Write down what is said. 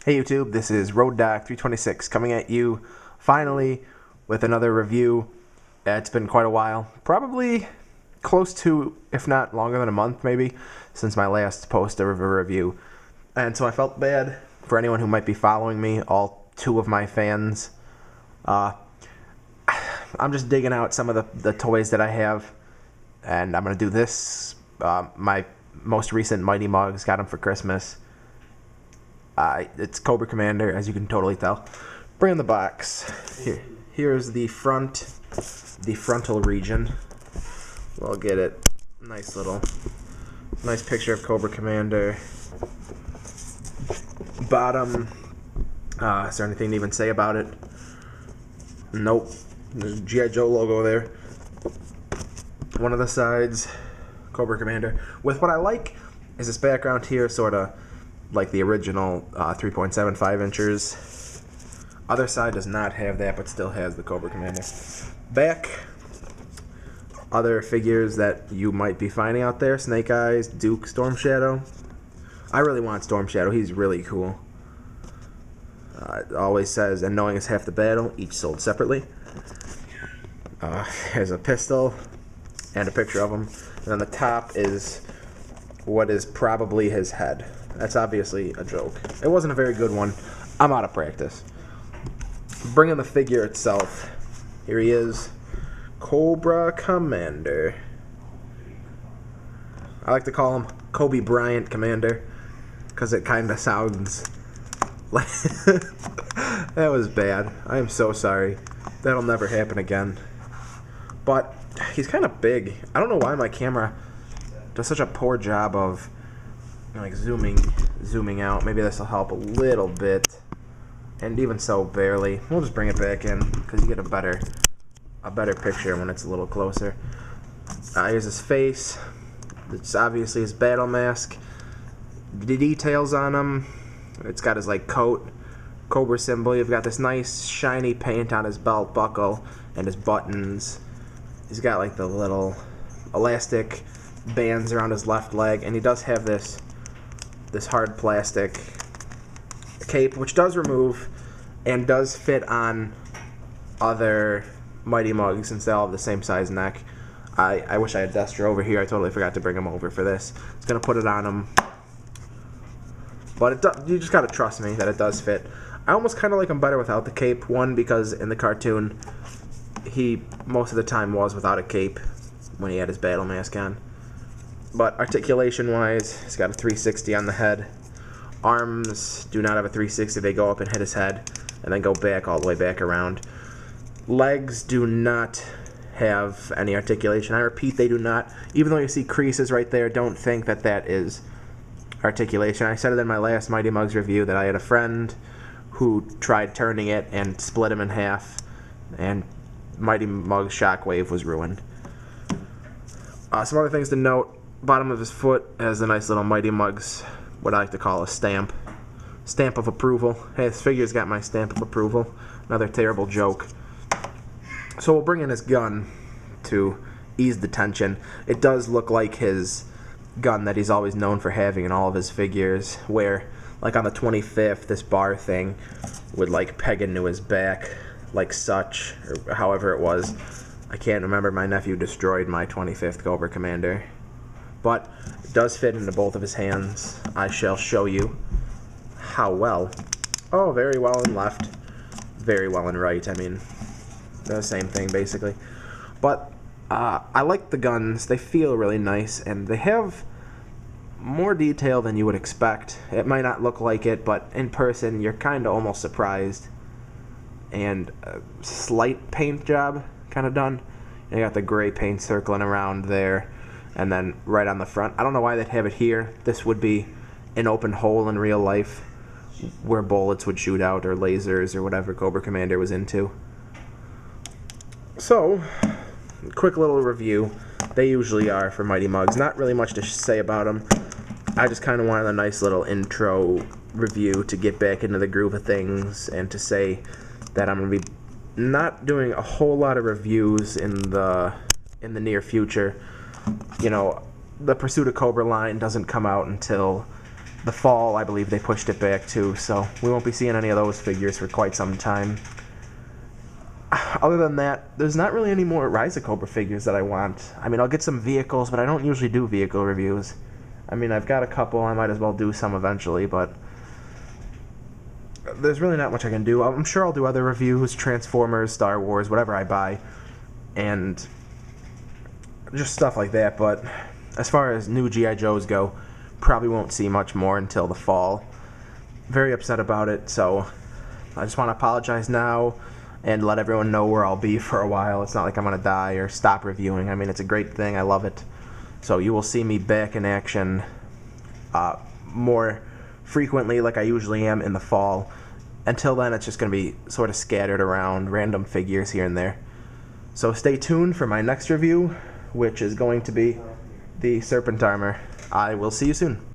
Hey YouTube, this is RoadDoc326 coming at you finally with another review. It's been quite a while, probably close to, if not longer than a month maybe, since my last post of a review. And so I felt bad for anyone who might be following me, all two of my fans. I'm just digging out some of the toys that I have, and I'm going to do this. My most recent Mighty Mugs, got them for Christmas. It's Cobra Commander, as you can totally tell. Bring in the box. Here's the frontal region. We'll get it. Nice picture of Cobra Commander. Bottom. Is there anything to even say about it? Nope. There's a G.I. Joe logo there. One of the sides, Cobra Commander. With what I like is this background here, sort of like the original 3.75 inches. Other side does not have that, but still has the Cobra Commander. Back, other figures that you might be finding out there. Snake Eyes, Duke, Storm Shadow. I really want Storm Shadow. He's really cool. It always says, and knowing is half the battle, each sold separately. Here's a pistol and a picture of him. And on the top is what is probably his head. That's obviously a joke. It wasn't a very good one. I'm out of practice. Bringing the figure itself. Here he is. Cobra Commander. I like to call him Kobe Bryant Commander, because it kind of sounds like... That was bad. I am so sorry. That'll never happen again. But he's kind of big. I don't know why my camera does such a poor job of like zooming out. Maybe this will help a little bit, and even so, barely. We'll just bring it back in because you get a better picture when it's a little closer. Here's his face. It's obviously his battle mask. The details on him. It's got his like coat, Cobra symbol. You've got this nice shiny paint on his belt buckle and his buttons. He's got like the little elastic bands around his left leg, and he does have this hard plastic cape, which does remove and does fit on other Mighty Mugs since they all have the same size neck. I wish I had Destro over here. I totally forgot to bring him over for this. It's gonna put it on him, but you just gotta trust me that it does fit. I almost kind of like him better without the cape. One, because in the cartoon he most of the time was without a cape when he had his battle mask on. But articulation-wise, he's got a 360 on the head. Arms do not have a 360. They go up and hit his head, and then go back all the way back around. Legs do not have any articulation. I repeat, they do not. Even though you see creases right there, don't think that that is articulation. I said it in my last Mighty Mugs review that I had a friend who tried turning it and split him in half, and Mighty Mugs Shockwave was ruined. Some other things to note. Bottom of his foot has a nice little Mighty Mugs, what I like to call a stamp. Stamp of approval. Hey, this figure's got my stamp of approval. Another terrible joke. So we'll bring in his gun to ease the tension. It does look like his gun that he's always known for having in all of his figures, where, like on the 25th, this bar thing would like peg into his back, like such, or however it was. I can't remember. My nephew destroyed my 25th Cobra Commander. But it does fit into both of his hands. I shall show you how well. Oh, very well in left, very well in right. I mean, the same thing basically. But I like the guns. They feel really nice, and they have more detail than you would expect. It might not look like it, but in person, you're kind of almost surprised. And a slight paint job kind of done. You got the gray paint circling around there. And then right on the front, I don't know why they'd have it here. This would be an open hole in real life where bullets would shoot out, or lasers, or whatever Cobra Commander was into. So, quick little review. They usually are for Mighty Mugs. Not really much to say about them. I just kind of wanted a nice little intro review to get back into the groove of things, and to say that I'm going to be not doing a whole lot of reviews in the near future. You know, the Pursuit of Cobra line doesn't come out until the fall, I believe they pushed it back too, so we won't be seeing any of those figures for quite some time. Other than that, there's not really any more Rise of Cobra figures that I want. I mean, I'll get some vehicles, but I don't usually do vehicle reviews. I mean, I've got a couple, I might as well do some eventually, but there's really not much I can do. I'm sure I'll do other reviews, Transformers, Star Wars, whatever I buy, and just stuff like that, but as far as new G.I. Joes go, probably won't see much more until the fall. Very upset about it, so I just want to apologize now and let everyone know where I'll be for a while. It's not like I'm going to die or stop reviewing. I mean, it's a great thing. I love it. So you will see me back in action more frequently like I usually am in the fall. Until then, it's just going to be sort of scattered around, random figures here and there. So stay tuned for my next review, which is going to be the Serpent Armor. I will see you soon.